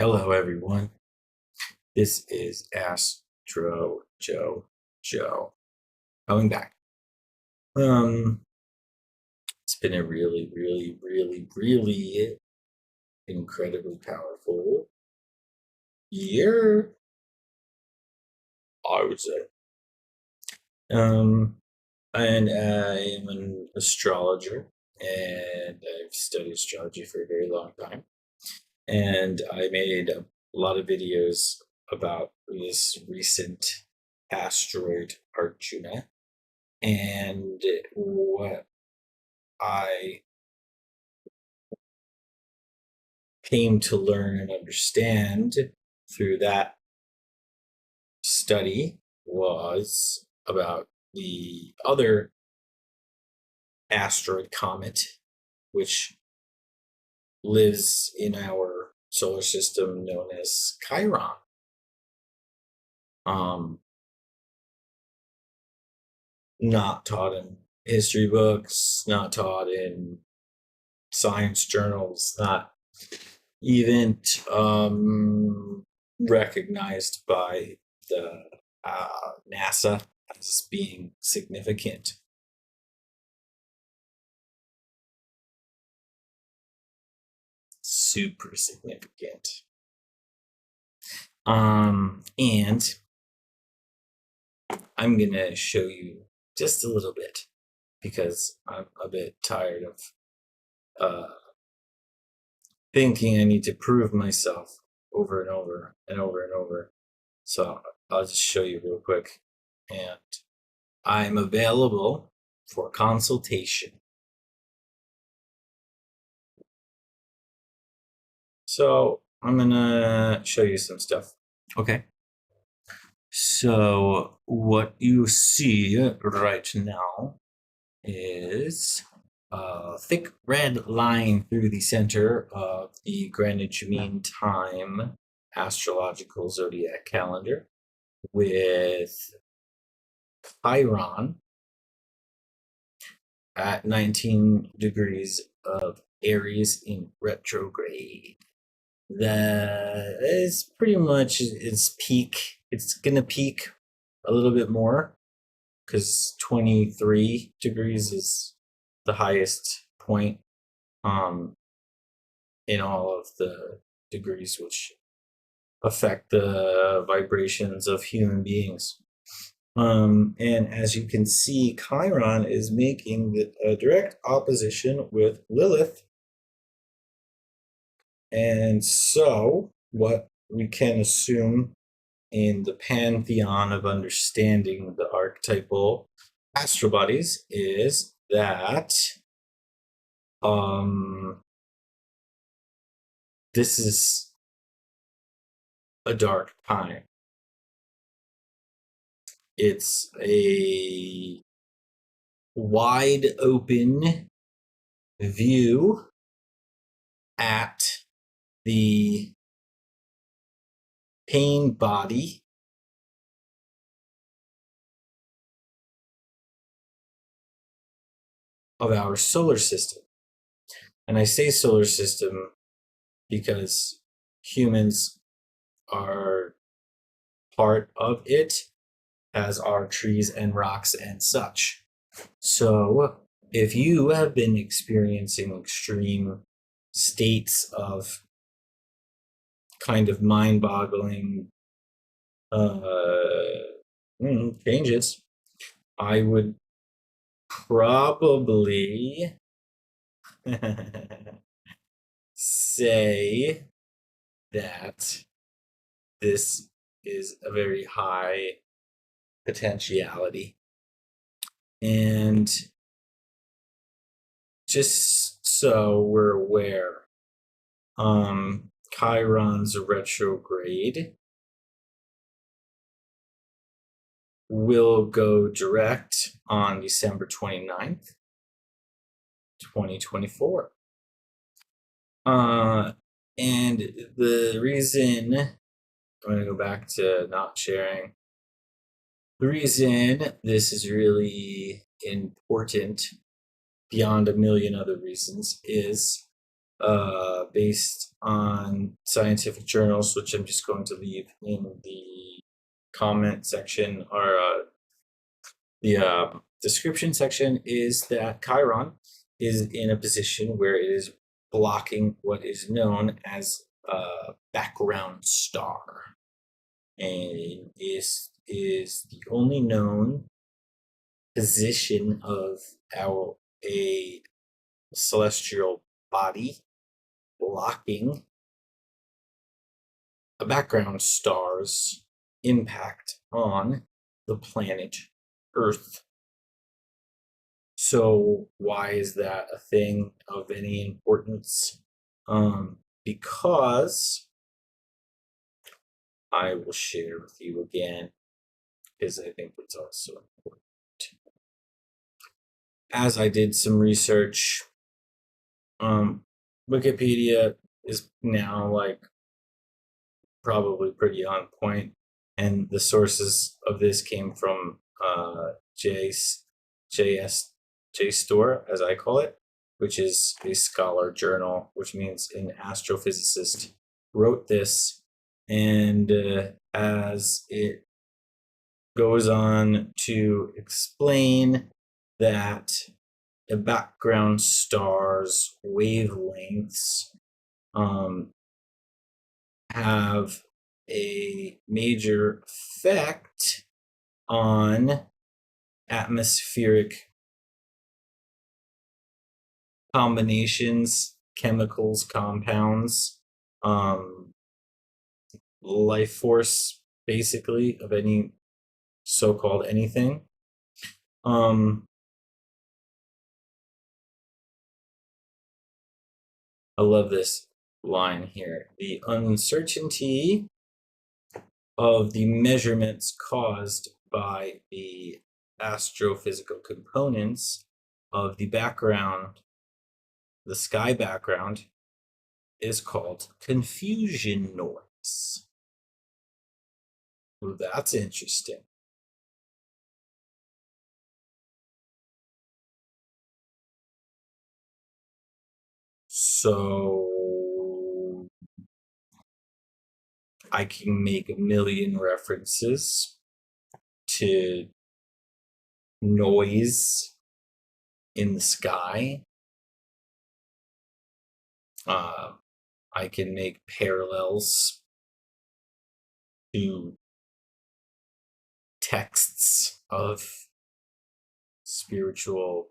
Hello, everyone. This is Joe coming back. It's been a really incredibly powerful year, I would say. And I am an astrologer, and I've studied astrology for a very long time. And I made a lot of videos about this recent asteroid Arjuna, and what I came to learn and understand through that study was about the other asteroid comet, which lives in our solar system, known as Chiron. Not taught in history books, not taught in science journals, not even recognized by the NASA as being significant. Super significant. And I'm gonna show you just a little bit because I'm a bit tired of thinking I need to prove myself over and over and over and over. So I'll just show you real quick. And I'm available for consultation. So I'm gonna show you some stuff. Okay. So what you see right now is a thick red line through the center of the Greenwich Mean Time astrological zodiac calendar with Chiron at 19 degrees of Aries in retrograde. That is pretty much its peak. It's gonna peak a little bit more because 23 degrees is the highest point in all of the degrees which affect the vibrations of human beings. And as you can see, Chiron is making a direct opposition with Lilith. And so what we can assume in the pantheon of understanding the archetypal astrobodies is that this is a dark time. It's a wide open view at the pain body of our solar system. And I say solar system because humans are part of it, as are trees and rocks and such. So if you have been experiencing extreme states of kind of mind-boggling changes, I would probably say that this is a very high potentiality. And just so we're aware, Chiron's retrograde will go direct on December 29th, 2024. And the reason, I'm going to go back to not sharing. The reason this is really important, beyond a million other reasons, is based on scientific journals, which I'm just going to leave in the comment section or the description section, is that Chiron is in a position where it is blocking what is known as a background star, and is the only known position of a celestial body blocking a background star's impact on the planet Earth. So why is that a thing of any importance? Because I will share with you again, because I think it's also important. As I did some research, Wikipedia is now like probably pretty on point, and the sources of this came from JSTOR, as I call it, which is a scholar journal, which means an astrophysicist wrote this, and as it goes on to explain that a background star's wavelengths have a major effect on atmospheric combinations, chemicals, compounds, life force, basically, of any so-called anything. I love this line here. The uncertainty of the measurements caused by the astrophysical components of the background, the sky background, is called confusion noise. Well, that's interesting. So I can make a million references to noise in the sky. I can make parallels to texts of spiritual,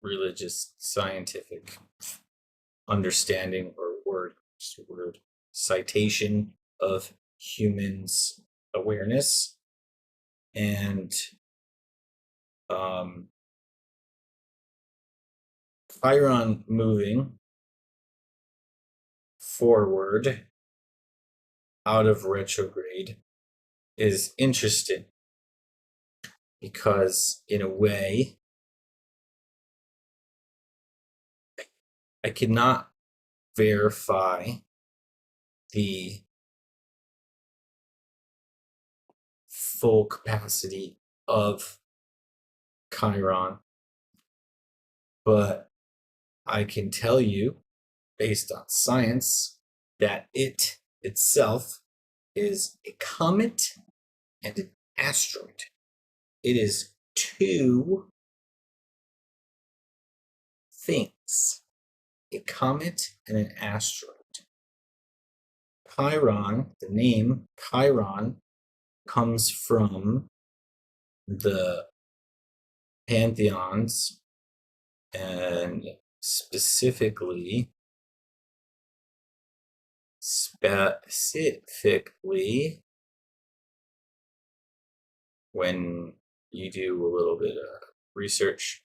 religious, scientific understanding or word citation of humans' awareness, and Chiron moving forward out of retrograde is interesting because, in a way, I cannot verify the full capacity of Chiron, but I can tell you, based on science, that it itself is a comet and an asteroid. It is two things, a comet and an asteroid. Chiron, the name Chiron, comes from the pantheons, and specifically when you do a little bit of research,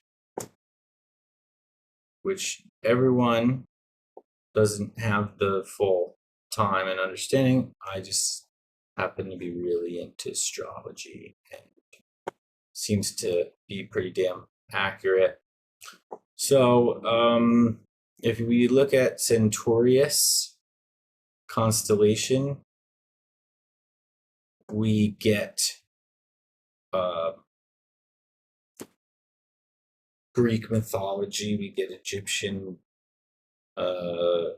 which everyone doesn't have the full time and understanding. I just happen to be really into astrology, and seems to be pretty damn accurate. So if we look at Centaurus constellation, we get Greek mythology, we get Egyptian uh,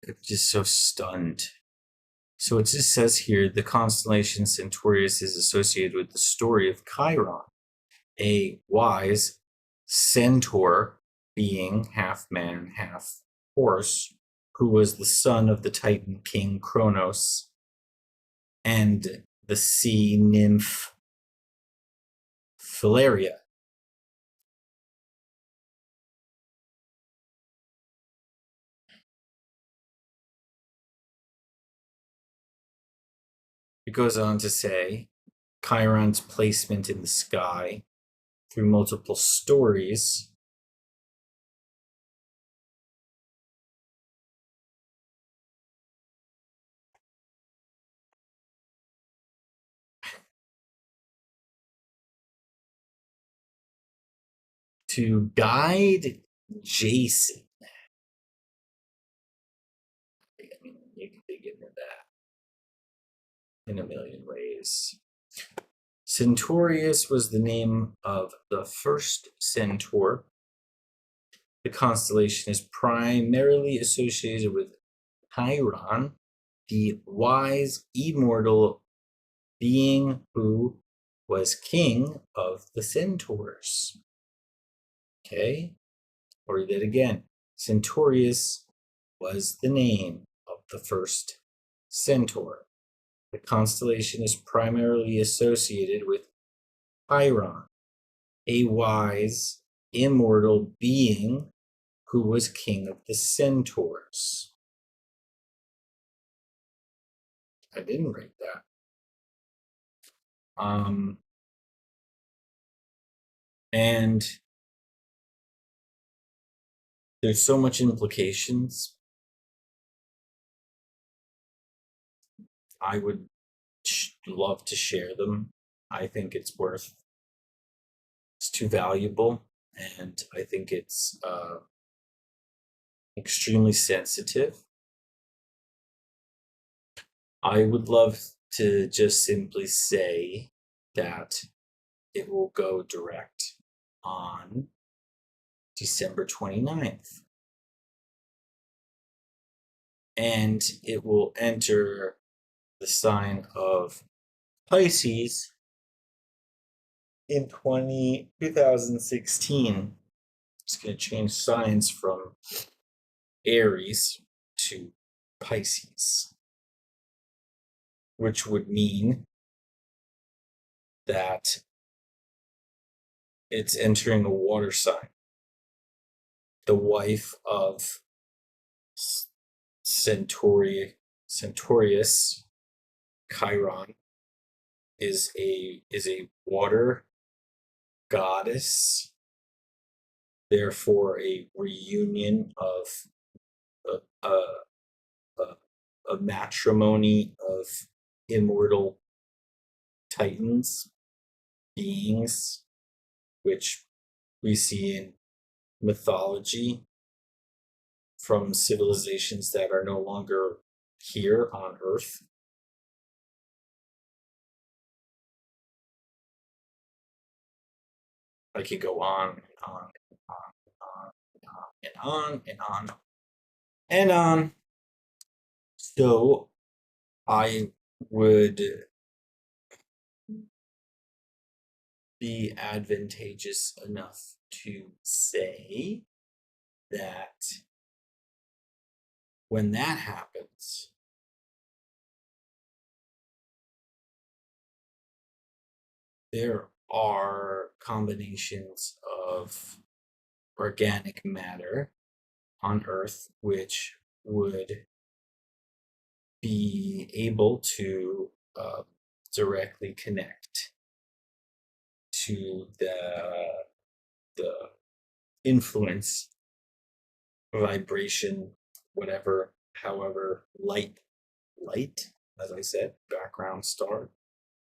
I'm just so stunned. So it just says here the constellation Centaurus is associated with the story of Chiron, a wise centaur being, half man, half horse, who was the son of the Titan king Kronos and the sea nymph Philaria. It goes on to say Chiron's placement in the sky through multiple stories to guide Jason. I mean, you can dig into that in a million ways. Centaurus was the name of the first centaur. The constellation is primarily associated with Chiron, the wise, immortal being who was king of the centaurs. Okay, I'll read that again. Centaurus was the name of the first centaur. The constellation is primarily associated with Chiron, a wise, immortal being who was king of the centaurs. I didn't write that. And there's so much implications. I would love to share them. I think it's too valuable, and I think it's extremely sensitive. I would love to just simply say that it will go direct on December 29th. And it will enter the sign of Pisces in 2016. It's going to change signs from Aries to Pisces, which would mean that it's entering a water sign. The wife of Centaurus, Chiron, is a water goddess, therefore a reunion of a matrimony of immortal titans, beings, which we see in mythology from civilizations that are no longer here on Earth. I could go on and on and on and on and on. So I would be advantageous enough to say that when that happens, there are combinations of organic matter on Earth which would be able to directly connect to the influence, vibration, whatever, however, light, as I said, background star,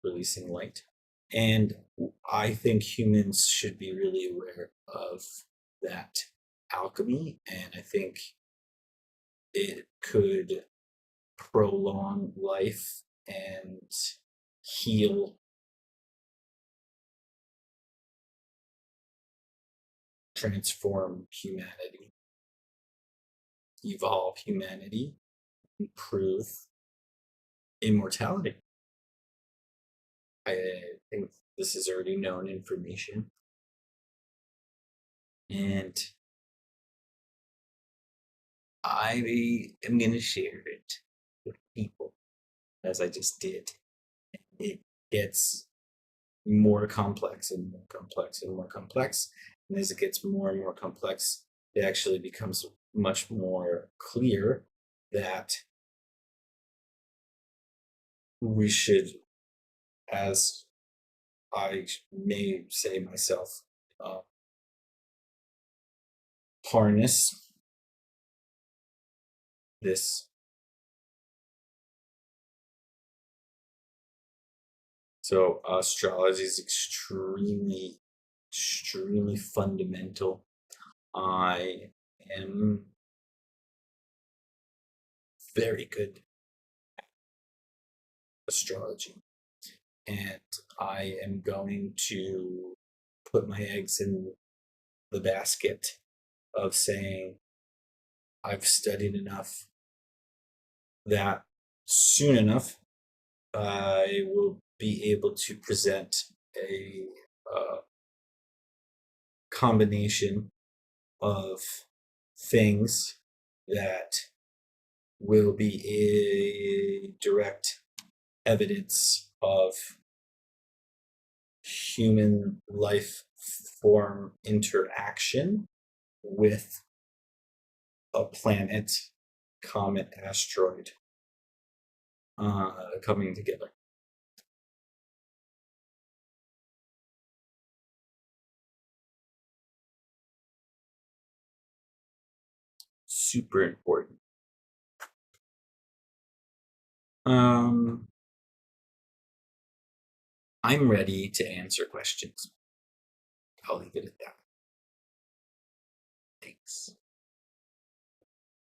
releasing light. And I think humans should be really aware of that alchemy, and I think it could prolong life and heal transform humanity, evolve humanity, improve immortality. I think this is already known information. And I am going to share it with people as I just did. It gets more complex and more complex and more complex. And as it gets more and more complex, it actually becomes much more clear that we should, as I may say myself, harness this. So astrology is extremely, extremely fundamental. I am very good at astrology, and I am going to put my eggs in the basket of saying I've studied enough that soon enough I will be able to present a combination of things that will be a direct evidence of human life form interaction with a planet, comet, asteroid coming together. Super important. I'm ready to answer questions. I'll leave it at that.